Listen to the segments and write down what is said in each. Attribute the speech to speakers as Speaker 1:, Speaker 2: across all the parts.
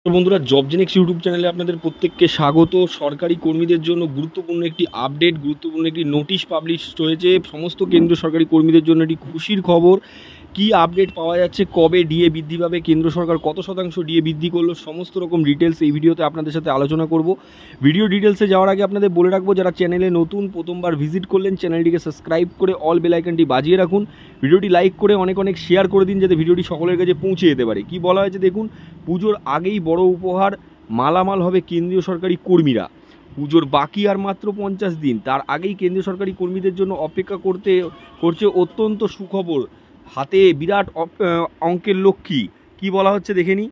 Speaker 1: তো বন্ধুরা, জবজেনিক্স ইউটিউব চ্যানেলে আপনাদের প্রত্যেককে স্বাগত। সরকারি কর্মীদের জন্য গুরুত্বপূর্ণ একটি আপডেট, গুরুত্বপূর্ণ একটি নোটিশ পাবলিশ হয়েছে। সমস্ত কেন্দ্রীয় সরকারি কর্মীদের জন্য একটি খুশির খবর। কি আপডেট পাওয়া যাচ্ছে, কবে ডিএ বৃদ্ধি পাবে, কেন্দ্র সরকার কত শতাংশ ডিএ বৃদ্ধি করলো, সমস্ত রকম ডিটেলস এই ভিডিওতে আপনাদের সাথে আলোচনা করব। ভিডিও ডিটেলসে যাওয়ার আগে আপনাদের বলে রাখবো, যারা চ্যানেলে নতুন প্রথমবার ভিজিট করলেন, চ্যানেলটিকে সাবস্ক্রাইব করে অল বেল আইকনটি বাজিয়ে রাখুন। ভিডিওটি লাইক করে অনেক অনেক শেয়ার করে দিন, যাতে ভিডিওটি সকলের কাছে পৌঁছে যেতে পারে। কি বলা হয়েছে দেখুন, পুজোর আগেই বড় উপহার, মালামাল হবে কেন্দ্রীয় সরকারি কর্মীরা। পুজোর বাকি আর মাত্র 50 দিন, তার আগেই কেন্দ্রীয় সরকারি কর্মীদের জন্য অপেক্ষা করছে অত্যন্ত সুখবর। হাতে বিরাট অঙ্কের লক্ষ্মী। কি বলা হচ্ছে দেখে নিই।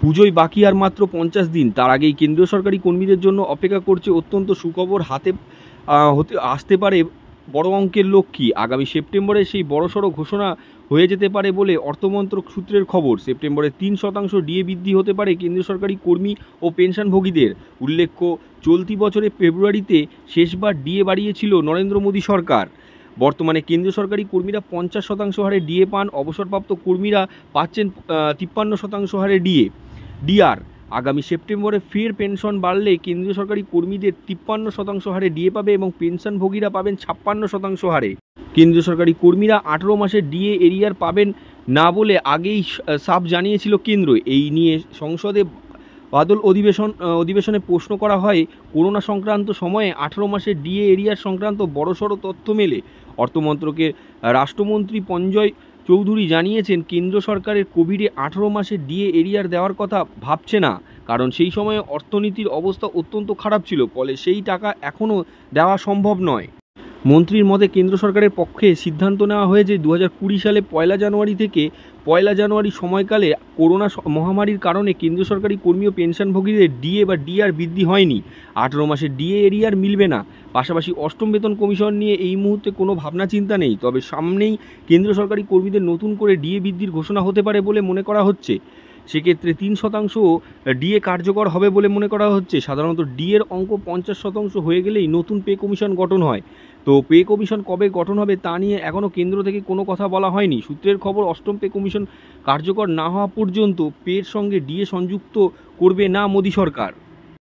Speaker 1: পুজোয় বাকি আর মাত্র 50 দিন, তার আগেই কেন্দ্রীয় সরকারি কর্মীদের জন্য অপেক্ষা করছে অত্যন্ত সুখবর। হাতে আসতে পারে বড় অঙ্কের লক্ষ্মী। আগামী সেপ্টেম্বরে সেই বড়সড় ঘোষণা হয়ে যেতে পারে বলে অর্থমন্ত্রক সূত্রের খবর। সেপ্টেম্বরে 3% ডিএ বৃদ্ধি হতে পারে কেন্দ্রীয় সরকারি কর্মী ও পেনশনভোগীদের। উল্লেখ্য, চলতি বছরে ফেব্রুয়ারিতে শেষবার ডিএ বাড়িয়েছিল নরেন্দ্র মোদী সরকার। বর্তমানে কেন্দ্রীয় সরকারি কর্মীরা 50% হারে ডিএ পান, অবসরপ্রাপ্ত কর্মীরা পাচ্ছেন 53% হারে ডিআর। আগামী সেপ্টেম্বরে ফের পেনশন বাড়লে কেন্দ্রীয় সরকারি কর্মীদের 53% হারে ডিএ পাবে এবং পেনশনভোগীরা পাবেন 56% হারে। কেন্দ্রীয় সরকারি কর্মীরা 18 মাসের ডিএ এরিয়ার পাবেন না বলে আগেই সাফ জানিয়েছিল কেন্দ্র। এই নিয়ে সংসদে বাদল অধিবেশনে প্রশ্ন করা হয়। করোনা সংক্রান্ত সময়ে 18 মাসের ডিএ এরিয়ার সংক্রান্ত বড়সড় তথ্য মেলে। অর্থমন্ত্রকের রাষ্ট্রমন্ত্রী পঞ্জয় চৌধুরী জানিয়েছেন, কেন্দ্র সরকারের কোভিডে 18 মাসের ডিএ এরিয়ার দেওয়ার কথা ভাবছে না, কারণ সেই সময়ে অর্থনীতির অবস্থা অত্যন্ত খারাপ ছিল, ফলে সেই টাকা এখনও দেওয়া সম্ভব নয়। মন্ত্রীর মতে, কেন্দ্র সরকারের পক্ষে সিদ্ধান্ত নেওয়া হয়েছে 2020 সালে 1 জানুয়ারি থেকে 1 জানুয়ারি সময়কালে করোনা মহামারীর কারণে কেন্দ্র সরকারি কর্মী ও পেনশনভোগীদের ডিএ বা ডিআর বৃদ্ধি হয়নি। 18 মাসের ডিএ এরিয়ার মিলবে না। পাশাপাশি অষ্টম বেতন কমিশন নিয়ে এই মুহূর্তে কোনো ভাবনা চিন্তা নেই, তবে সামনেই কেন্দ্র সরকারি কর্মীদের নতুন করে ডিএ বৃদ্ধির ঘোষণা হতে পারে বলে মনে করা হচ্ছে। সেক্ষেত্রে 3% ডিএ কার্যকর হবে বলে মনে করা হচ্ছে। সাধারণত ডিএর অঙ্ক 50% হয়ে গেলেই নতুন পে কমিশন গঠন হয়। তো পে কমিশন কবে গঠন হবে তা নিয়ে এখনও কেন্দ্র থেকে কোনো কথা বলা হয়নি। সূত্রের খবর, অষ্টম পে কমিশন কার্যকর না হওয়া পর্যন্ত পের সঙ্গে ডিএ সংযুক্ত করবে না মোদী সরকার।